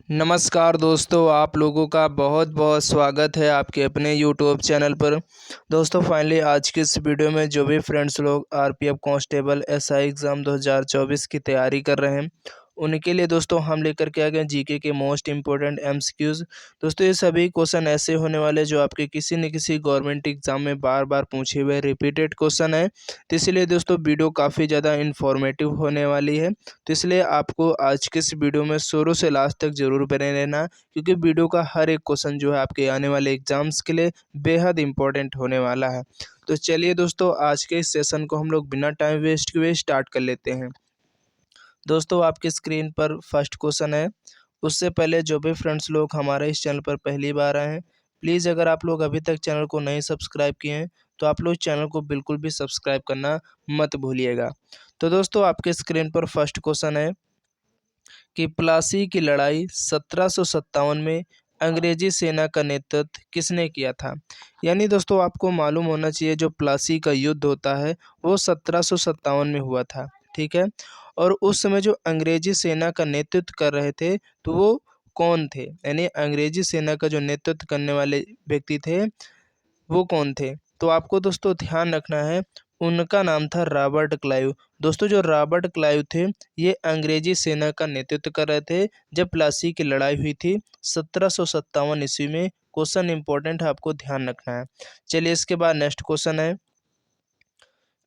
नमस्कार दोस्तों, आप लोगों का बहुत बहुत स्वागत है आपके अपने यूट्यूब चैनल पर। दोस्तों फाइनली आज की इस वीडियो में जो भी फ्रेंड्स लोग आरपीएफ कांस्टेबल एसआई एग्ज़ाम 2024 की तैयारी कर रहे हैं, उनके लिए दोस्तों हम लेकर के आ गए जीके के मोस्ट इम्पोर्टेंट एमसीक्यूज़। दोस्तों ये सभी क्वेश्चन ऐसे होने वाले जो आपके किसी न किसी गवर्नमेंट एग्ज़ाम में बार बार पूछे हुए रिपीटेड क्वेश्चन है। तो इसलिए दोस्तों वीडियो काफ़ी ज़्यादा इन्फॉर्मेटिव होने वाली है। तो इसलिए आपको आज के इस वीडियो में शुरू से लास्ट तक ज़रूर बने रहना, क्योंकि वीडियो का हर एक क्वेश्चन जो है आपके आने वाले एग्जाम्स के लिए बेहद इंपॉर्टेंट होने वाला है। तो चलिए दोस्तों आज के इस सेशन को हम लोग बिना टाइम वेस्ट किए स्टार्ट कर लेते हैं। दोस्तों आपके स्क्रीन पर फर्स्ट क्वेश्चन है। उससे पहले जो भी फ्रेंड्स लोग हमारे इस चैनल पर पहली बार आए हैं, प्लीज़ अगर आप लोग अभी तक चैनल को नहीं सब्सक्राइब किए हैं तो आप लोग चैनल को बिल्कुल भी सब्सक्राइब करना मत भूलिएगा। तो दोस्तों आपके स्क्रीन पर फर्स्ट क्वेश्चन है कि प्लासी की लड़ाई 1757 में अंग्रेजी सेना का नेतृत्व किसने किया था। यानी दोस्तों आपको मालूम होना चाहिए जो प्लासी का युद्ध होता है वो 1757 में हुआ था, ठीक है। और उस समय जो अंग्रेजी सेना का नेतृत्व कर रहे थे तो वो कौन थे, यानी अंग्रेजी सेना का जो नेतृत्व करने वाले व्यक्ति थे वो कौन थे। तो आपको दोस्तों ध्यान रखना है, उनका नाम था रॉबर्ट क्लाइव। दोस्तों जो रॉबर्ट क्लाइव थे ये अंग्रेजी सेना का नेतृत्व कर रहे थे जब प्लासी की लड़ाई हुई थी 1757 ईस्वी में। क्वेश्चन इंपॉर्टेंट है, आपको ध्यान रखना है। चलिए इसके बाद नेक्स्ट क्वेश्चन है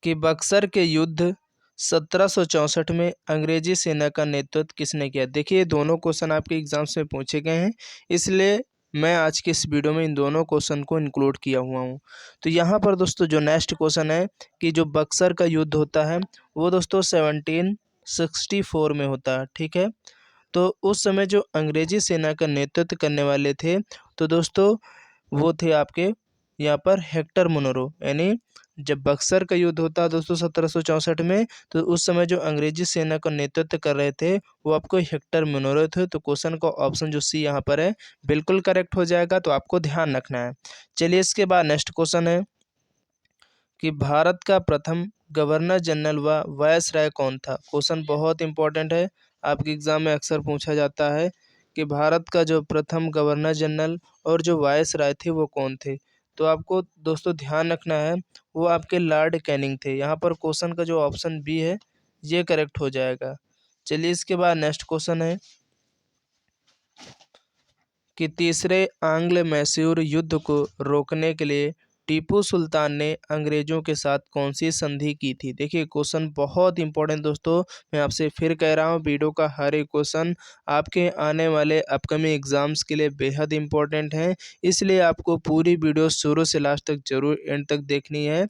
कि बक्सर के युद्ध 1764 में अंग्रेजी सेना का नेतृत्व किसने किया। देखिए दोनों क्वेश्चन आपके एग्जाम्स में पूछे गए हैं, इसलिए मैं आज के इस वीडियो में इन दोनों क्वेश्चन को इंक्लूड किया हुआ हूँ। तो यहाँ पर दोस्तों जो नेक्स्ट क्वेश्चन है कि जो बक्सर का युद्ध होता है वो दोस्तों 1764 में होता है, ठीक है। तो उस समय जो अंग्रेजी सेना का नेतृत्व करने वाले थे तो दोस्तों वो थे आपके यहाँ पर हेक्टर मुनरो। यानी जब बक्सर का युद्ध होता है दोस्तों 1764 में, तो उस समय जो अंग्रेजी सेना का नेतृत्व कर रहे थे वो आपको हेक्टर मुनरो थे। तो क्वेश्चन का ऑप्शन जो सी यहाँ पर है बिल्कुल करेक्ट हो जाएगा, तो आपको ध्यान रखना है। चलिए इसके बाद नेक्स्ट क्वेश्चन है कि भारत का प्रथम गवर्नर जनरल व वायसराय कौन था। क्वेश्चन बहुत इंपॉर्टेंट है, आपके एग्जाम में अक्सर पूछा जाता है कि भारत का जो प्रथम गवर्नर जनरल और जो वायसराय थे वो कौन थे। तो आपको दोस्तों ध्यान रखना है, वो आपके लॉर्ड कैनिंग थे। यहाँ पर क्वेश्चन का जो ऑप्शन बी है ये करेक्ट हो जाएगा। चलिए इसके बाद नेक्स्ट क्वेश्चन है कि तीसरे आंग्ल मैसूर युद्ध को रोकने के लिए टीपू सुल्तान ने अंग्रेजों के साथ कौन सी संधि की थी। देखिए क्वेश्चन बहुत इंपॉर्टेंट दोस्तों, मैं आपसे फिर कह रहा हूँ वीडियो का हर एक क्वेश्चन आपके आने वाले अपकमिंग एग्जाम्स के लिए बेहद इंपॉर्टेंट है, इसलिए आपको पूरी वीडियो शुरू से लास्ट तक जरूर एंड तक देखनी है।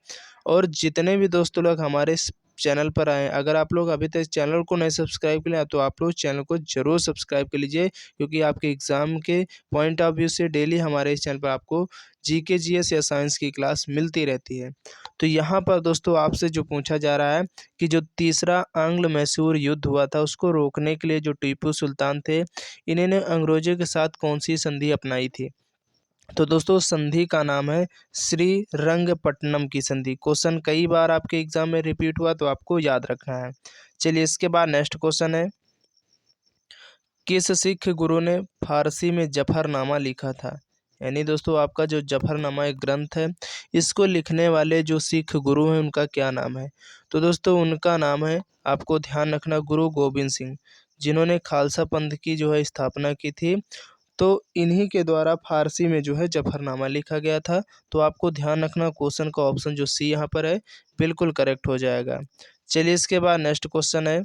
और जितने भी दोस्तों लोग हमारे इस चैनल पर आए, अगर आप लोग अभी तक चैनल को नहीं सब्सक्राइब किया तो आप लोग चैनल को जरूर सब्सक्राइब कर लीजिए, क्योंकि आपके एग्ज़ाम के पॉइंट ऑफ व्यू से डेली हमारे इस चैनल पर आपको जीके जीएस या साइंस की क्लास मिलती रहती है। तो यहाँ पर दोस्तों आपसे जो पूछा जा रहा है कि जो तीसरा आंग्ल मैसूर युद्ध हुआ था उसको रोकने के लिए जो टीपू सुल्तान थे इन्होंने अंग्रेजों के साथ कौन सी संधि अपनाई थी। तो दोस्तों संधि का नाम है श्रीरंगपट्टनम की संधि। क्वेश्चन कई बार आपके एग्जाम में रिपीट हुआ तो आपको याद रखना है। चलिए इसके बाद नेक्स्ट क्वेश्चन है, किस सिख गुरु ने फारसी में जफरनामा लिखा था। यानी दोस्तों आपका जो जफरनामा एक ग्रंथ है, इसको लिखने वाले जो सिख गुरु हैं उनका क्या नाम है। तो दोस्तों उनका नाम है, आपको ध्यान रखना, गुरु गोविंद सिंह, जिन्होंने खालसा पंथ की जो है स्थापना की थी। तो इन्हीं के द्वारा फारसी में जो है जफरनामा लिखा गया था। तो आपको ध्यान रखना क्वेश्चन का ऑप्शन जो सी यहाँ पर है बिल्कुल करेक्ट हो जाएगा। चलिए इसके बाद नेक्स्ट क्वेश्चन है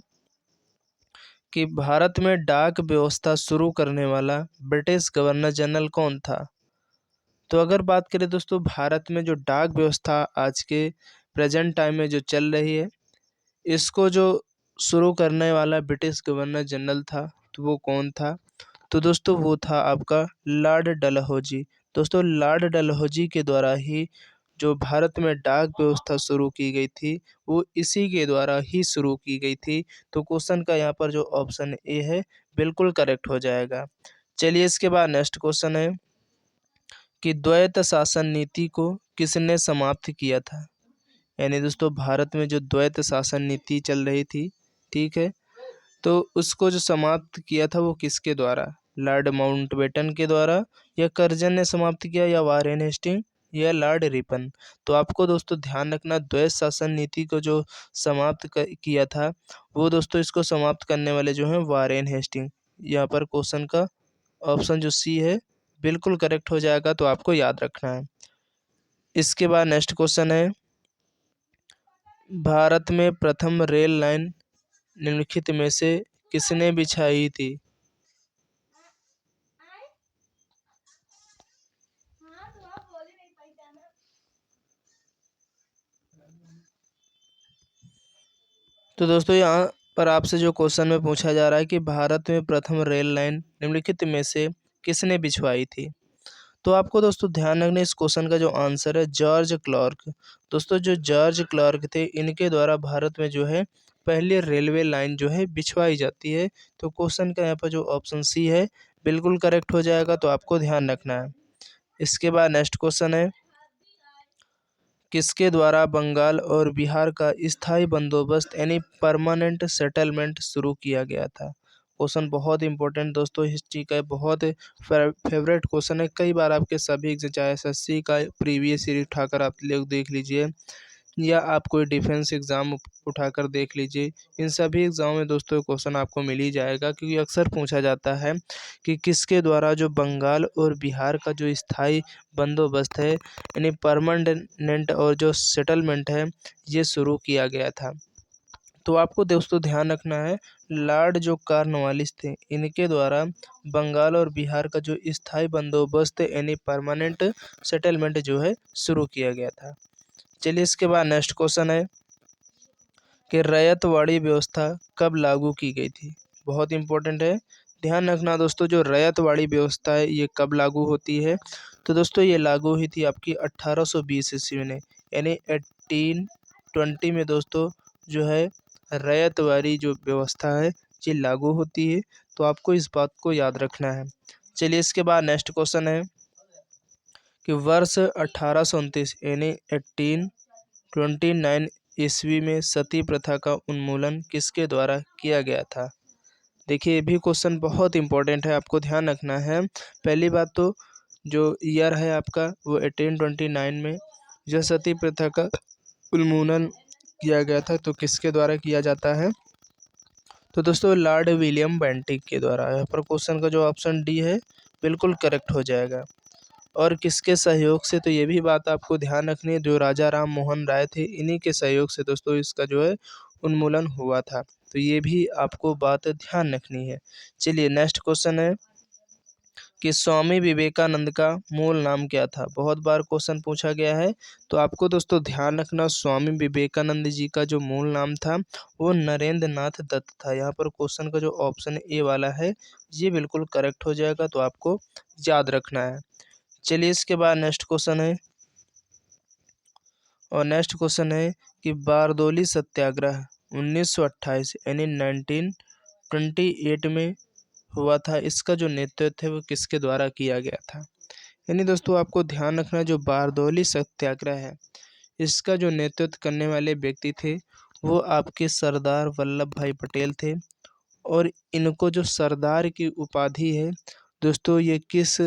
कि भारत में डाक व्यवस्था शुरू करने वाला ब्रिटिश गवर्नर जनरल कौन था। तो अगर बात करें दोस्तों भारत में जो डाक व्यवस्था आज के प्रेजेंट टाइम में जो चल रही है, इसको जो शुरू करने वाला ब्रिटिश गवर्नर जनरल था तो वो कौन था। तो दोस्तों वो था आपका लॉर्ड डलहौजी। दोस्तों लॉर्ड डलहौजी के द्वारा ही जो भारत में डाक व्यवस्था शुरू की गई थी वो इसी के द्वारा ही शुरू की गई थी। तो क्वेश्चन का यहाँ पर जो ऑप्शन ए है बिल्कुल करेक्ट हो जाएगा। चलिए इसके बाद नेक्स्ट क्वेश्चन है कि द्वैत शासन नीति को किसने समाप्त किया था। यानी दोस्तों भारत में जो द्वैत शासन नीति चल रही थी, ठीक है, तो उसको जो समाप्त किया था वो किसके द्वारा, लॉर्ड माउंटबेटन के द्वारा, या कर्जन ने समाप्त किया, या वारेन हेस्टिंग, या लॉर्ड रिपन। तो आपको दोस्तों ध्यान रखना, द्वैध शासन नीति को जो समाप्त किया था वो दोस्तों इसको समाप्त करने वाले जो हैं वारेन हेस्टिंग। यहाँ पर क्वेश्चन का ऑप्शन जो सी है बिल्कुल करेक्ट हो जाएगा, तो आपको याद रखना है। इसके बाद नेक्स्ट क्वेश्चन है, भारत में प्रथम रेल लाइन निम्नलिखित में से किसने बिछाई थी? तो दोस्तों यहाँ पर आपसे जो क्वेश्चन में पूछा जा रहा है कि भारत में प्रथम रेल लाइन निम्नलिखित में से किसने बिछवाई थी, तो आपको दोस्तों ध्यान रखना इस क्वेश्चन का जो आंसर है जॉर्ज क्लार्क। दोस्तों जो जॉर्ज क्लार्क थे इनके द्वारा भारत में जो है पहली रेलवे लाइन जो है बिछवाई जाती है। तो क्वेश्चन का यहाँ पर जो ऑप्शन सी है बिल्कुल करेक्ट हो जाएगा, तो आपको ध्यान रखना है। इसके बाद नेक्स्ट क्वेश्चन है, किसके द्वारा बंगाल और बिहार का स्थायी बंदोबस्त यानी परमानेंट सेटलमेंट शुरू किया गया था? क्वेश्चन बहुत इंपॉर्टेंट दोस्तों, हिस्ट्री का बहुत फेवरेट क्वेश्चन है। कई बार आपके सभी चाहे एसएससी का प्रीवियस ईयर उठाकर आप लोग देख लीजिए, या आप कोई डिफेंस एग्ज़ाम उठाकर देख लीजिए, इन सभी एग्ज़ामों में दोस्तों क्वेश्चन आपको मिल ही जाएगा, क्योंकि अक्सर पूछा जाता है कि किसके द्वारा जो बंगाल और बिहार का जो स्थायी बंदोबस्त है यानी परमानेंट और जो सेटलमेंट है ये शुरू किया गया था। तो आपको दोस्तों ध्यान रखना है, लॉर्ड जो कॉर्नवालिस थे इनके द्वारा बंगाल और बिहार का जो स्थायी बंदोबस्त यानी परमानेंट सेटलमेंट जो है शुरू किया गया था। चलिए इसके बाद नेक्स्ट क्वेश्चन है कि रैयतवाड़ी व्यवस्था कब लागू की गई थी? बहुत इंपॉर्टेंट है, ध्यान रखना दोस्तों, जो रैयतवाड़ी व्यवस्था है ये कब लागू होती है? तो दोस्तों ये लागू हुई थी आपकी 1820 ईस्वी में, यानी 1820 में दोस्तों जो है रैयतवाड़ी जो व्यवस्था है ये लागू होती है। तो आपको इस बात को याद रखना है। चलिए इसके बाद नेक्स्ट क्वेश्चन है कि वर्ष 1829 यानी 1829 ईस्वी में सती प्रथा का उन्मूलन किसके द्वारा किया गया था? देखिए ये भी क्वेश्चन बहुत इंपॉर्टेंट है, आपको ध्यान रखना है। पहली बात तो जो ईयर है आपका वो 1829 में जो सती प्रथा का उन्मूलन किया गया था, तो किसके द्वारा किया जाता है? तो दोस्तों लॉर्ड विलियम बेंटिक के द्वारा। यहाँ पर क्वेश्चन का जो ऑप्शन डी है बिल्कुल करेक्ट हो जाएगा। और किसके सहयोग से? तो ये भी बात आपको ध्यान रखनी है, जो राजा राम मोहन राय थे इन्हीं के सहयोग से दोस्तों इसका जो है उन्मूलन हुआ था। तो ये भी आपको बात ध्यान रखनी है। चलिए नेक्स्ट क्वेश्चन है कि स्वामी विवेकानंद का मूल नाम क्या था? बहुत बार क्वेश्चन पूछा गया है, तो आपको दोस्तों ध्यान रखना स्वामी विवेकानंद जी का जो मूल नाम था वो नरेंद्र नाथ दत्त था। यहाँ पर क्वेश्चन का जो ऑप्शन ए वाला है ये बिल्कुल करेक्ट हो जाएगा, तो आपको याद रखना है। चलिए इसके बाद नेक्स्ट क्वेश्चन है, और नेक्स्ट क्वेश्चन है कि बारदोली सत्याग्रह 1928 यानी 1928 में हुआ था, इसका जो नेतृत्व है वो किसके द्वारा किया गया था? यानी दोस्तों आपको ध्यान रखना, जो बारदोली सत्याग्रह है इसका जो नेतृत्व करने वाले व्यक्ति थे वो आपके सरदार वल्लभ भाई पटेल थे। और इनको जो सरदार की उपाधि है दोस्तों ये किस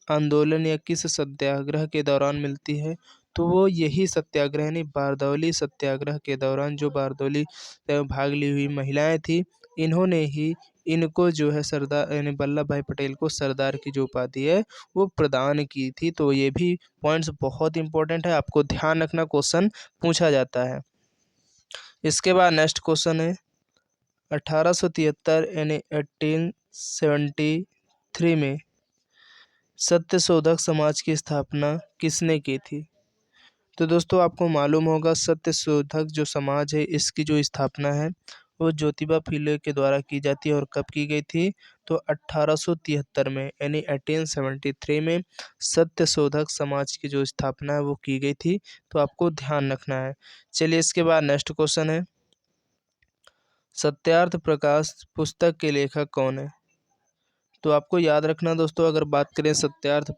आंदोलन या किस सत्याग्रह के दौरान मिलती है? तो वो यही सत्याग्रह यानी बारदौली सत्याग्रह के दौरान जो बारदौली भाग ली हुई महिलाएं थी इन्होंने ही इनको जो है सरदार यानी वल्लभ भाई पटेल को सरदार की जो उपाधि है वो प्रदान की थी। तो ये भी पॉइंट्स बहुत इंपॉर्टेंट है, आपको ध्यान रखना, क्वेश्चन पूछा जाता है। इसके बाद नेक्स्ट क्वेश्चन है 1873 यानी 1873 में सत्यशोधक समाज की स्थापना किसने की थी? तो दोस्तों आपको मालूम होगा सत्यशोधक जो समाज है इसकी जो स्थापना है वो ज्योतिबा फुले के द्वारा की जाती है। और कब की गई थी? तो 1873 में यानी 1873 में सत्यशोधक समाज की जो स्थापना है वो की गई थी। तो आपको ध्यान रखना है। चलिए इसके बाद नेक्स्ट क्वेश्चन है, सत्यार्थ प्रकाश पुस्तक के लेखक कौन है? तो आपको याद रखना दोस्तों, अगर बात करें सत्यार्थ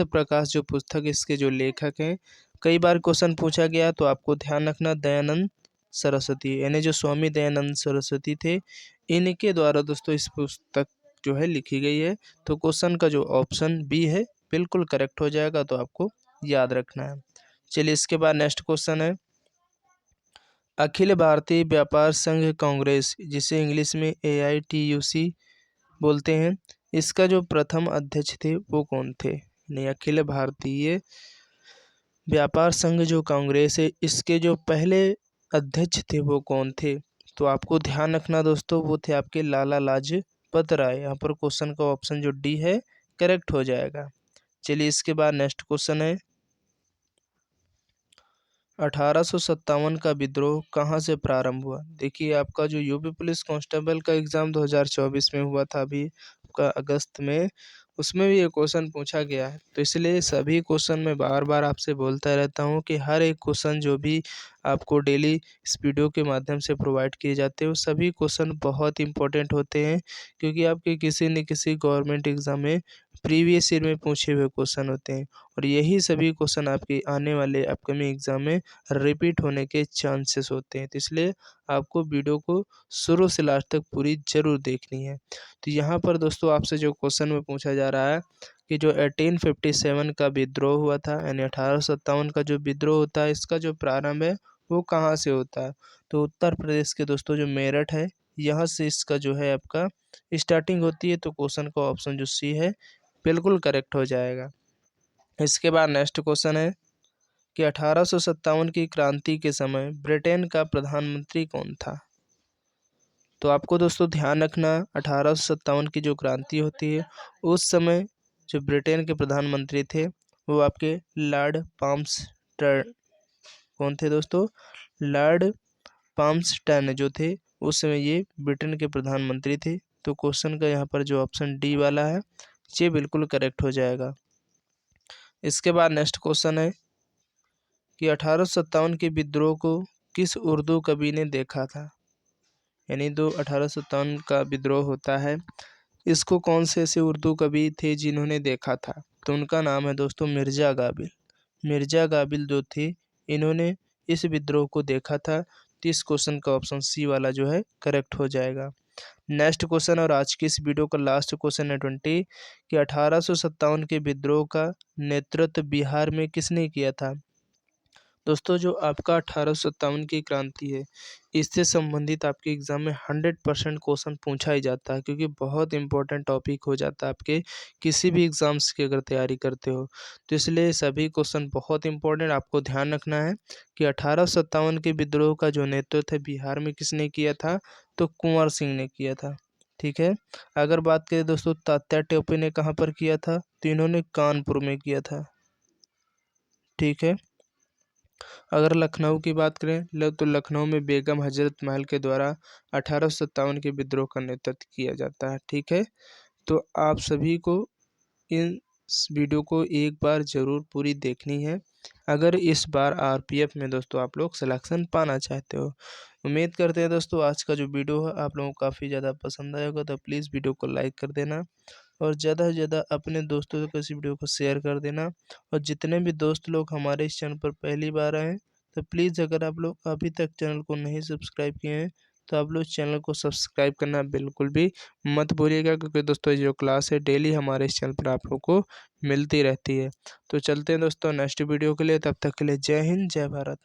प्रकाश जो पुस्तक इसके जो लेखक हैं, कई बार क्वेश्चन पूछा गया, तो आपको ध्यान रखना दयानंद सरस्वती, यानी जो स्वामी दयानंद सरस्वती थे इनके द्वारा दोस्तों इस पुस्तक जो है लिखी गई है। तो क्वेश्चन का जो ऑप्शन बी है बिल्कुल करेक्ट हो जाएगा, तो आपको याद रखना है। चलिए इसके बाद नेक्स्ट क्वेश्चन है, अखिल भारतीय व्यापार संघ कांग्रेस, जिसे इंग्लिश में AITUC बोलते हैं, इसका जो प्रथम अध्यक्ष थे वो कौन थे? नहीं, अखिल भारतीय व्यापार संघ जो कांग्रेस है इसके जो पहले अध्यक्ष थे वो कौन थे? तो आपको ध्यान रखना दोस्तों, वो थे आपके लाला लाजपत राय। यहाँ पर क्वेश्चन का ऑप्शन जो डी है करेक्ट हो जाएगा। चलिए इसके बाद नेक्स्ट क्वेश्चन है, 1857 का विद्रोह कहाँ से प्रारंभ हुआ? देखिए आपका जो यूपी पुलिस कांस्टेबल का एग्ज़ाम 2024 में हुआ था अभी आपका अगस्त में, उसमें भी ये क्वेश्चन पूछा गया है। तो इसलिए सभी क्वेश्चन मैं बार बार आपसे बोलता रहता हूँ कि हर एक क्वेश्चन जो भी आपको डेली इस वीडियो के माध्यम से प्रोवाइड किए जाते हैं वो सभी क्वेश्चन बहुत इंपॉर्टेंट होते हैं, क्योंकि आपके किसी न किसी गवर्नमेंट एग्ज़ाम में प्रीवियस ईयर में पूछे हुए क्वेश्चन होते हैं, और यही सभी क्वेश्चन आपके आने वाले अपकमिंग एग्ज़ाम में रिपीट होने के चांसेस होते हैं। तो इसलिए आपको वीडियो को शुरू से लास्ट तक पूरी ज़रूर देखनी है। तो यहाँ पर दोस्तों आपसे जो क्वेश्चन में पूछा जा रहा है कि जो 1857 का विद्रोह हुआ था, यानी 1857 का जो विद्रोह होता है इसका जो प्रारंभ है वो कहाँ से होता है? तो उत्तर प्रदेश के दोस्तों जो मेरठ है, यहाँ से इसका जो है आपका स्टार्टिंग होती है। तो क्वेश्चन का ऑप्शन जो सी है बिल्कुल करेक्ट हो जाएगा। इसके बाद नेक्स्ट क्वेश्चन है कि 1857 की क्रांति के समय ब्रिटेन का प्रधानमंत्री कौन था? तो आपको दोस्तों ध्यान रखना, 1857 की जो क्रांति होती है उस समय जो ब्रिटेन के प्रधानमंत्री थे वो आपके लॉर्ड पाल्मस्टन कौन थे दोस्तों? लॉर्ड पाल्मस्टन जो थे उस समय ये ब्रिटेन के प्रधानमंत्री थे। तो क्वेश्चन का यहाँ पर जो ऑप्शन डी वाला है ये बिल्कुल करेक्ट हो जाएगा। इसके बाद नेक्स्ट क्वेश्चन है कि 1857 के विद्रोह को किस उर्दू कवि ने देखा था? यानी जो 1857 का विद्रोह होता है इसको कौन से ऐसे उर्दू कवि थे जिन्होंने देखा था? तो उनका नाम है दोस्तों मिर्ज़ा गाबिल। मिर्ज़ा गाबिल जो थे इन्होंने इस विद्रोह को देखा था। तो इस क्वेश्चन का ऑप्शन सी वाला जो है करेक्ट हो जाएगा। नेक्स्ट क्वेश्चन और आज की इस वीडियो का लास्ट क्वेश्चन है 20 कि 1857 के विद्रोह का नेतृत्व बिहार में किसने किया था? दोस्तों जो आपका 1857 की क्रांति है इससे संबंधित आपके एग्ज़ाम में 100% क्वेश्चन पूछा ही जाता है, क्योंकि बहुत इंपॉर्टेंट टॉपिक हो जाता है आपके किसी भी एग्ज़ाम्स की अगर तैयारी करते हो। तो इसलिए सभी क्वेश्चन बहुत इंपॉर्टेंट आपको ध्यान रखना है कि 1857 के विद्रोह का जो नेतृत्व है बिहार में किसने किया था? तो कुंवर सिंह ने किया था। ठीक है। अगर बात करें दोस्तों तात्या टोपे ने कहाँ पर किया था? तो इन्होंने कानपुर में किया था। ठीक है। अगर लखनऊ की बात करें तो लखनऊ में बेगम हजरत महल के द्वारा 1857 के विद्रोह का नेतृत्व किया जाता है। ठीक है। तो आप सभी को इस वीडियो को एक बार ज़रूर पूरी देखनी है, अगर इस बार आरपीएफ में दोस्तों आप लोग सिलेक्शन पाना चाहते हो। उम्मीद करते हैं दोस्तों आज का जो वीडियो है आप लोगों को काफ़ी ज़्यादा पसंद आया होगा, तो प्लीज़ वीडियो को लाइक कर देना और ज़्यादा से ज़्यादा अपने दोस्तों को इस वीडियो को शेयर कर देना। और जितने भी दोस्त लोग हमारे इस चैनल पर पहली बार आए हैं तो प्लीज़ अगर आप लोग अभी तक चैनल को नहीं सब्सक्राइब किए हैं तो आप लोग चैनल को सब्सक्राइब करना बिल्कुल भी मत भूलिएगा, क्योंकि दोस्तों ये जो क्लास है डेली हमारे इस चैनल पर आप लोग को मिलती रहती है। तो चलते हैं दोस्तों नेक्स्ट वीडियो के लिए, तब तक के लिए जय हिंद जय भारत।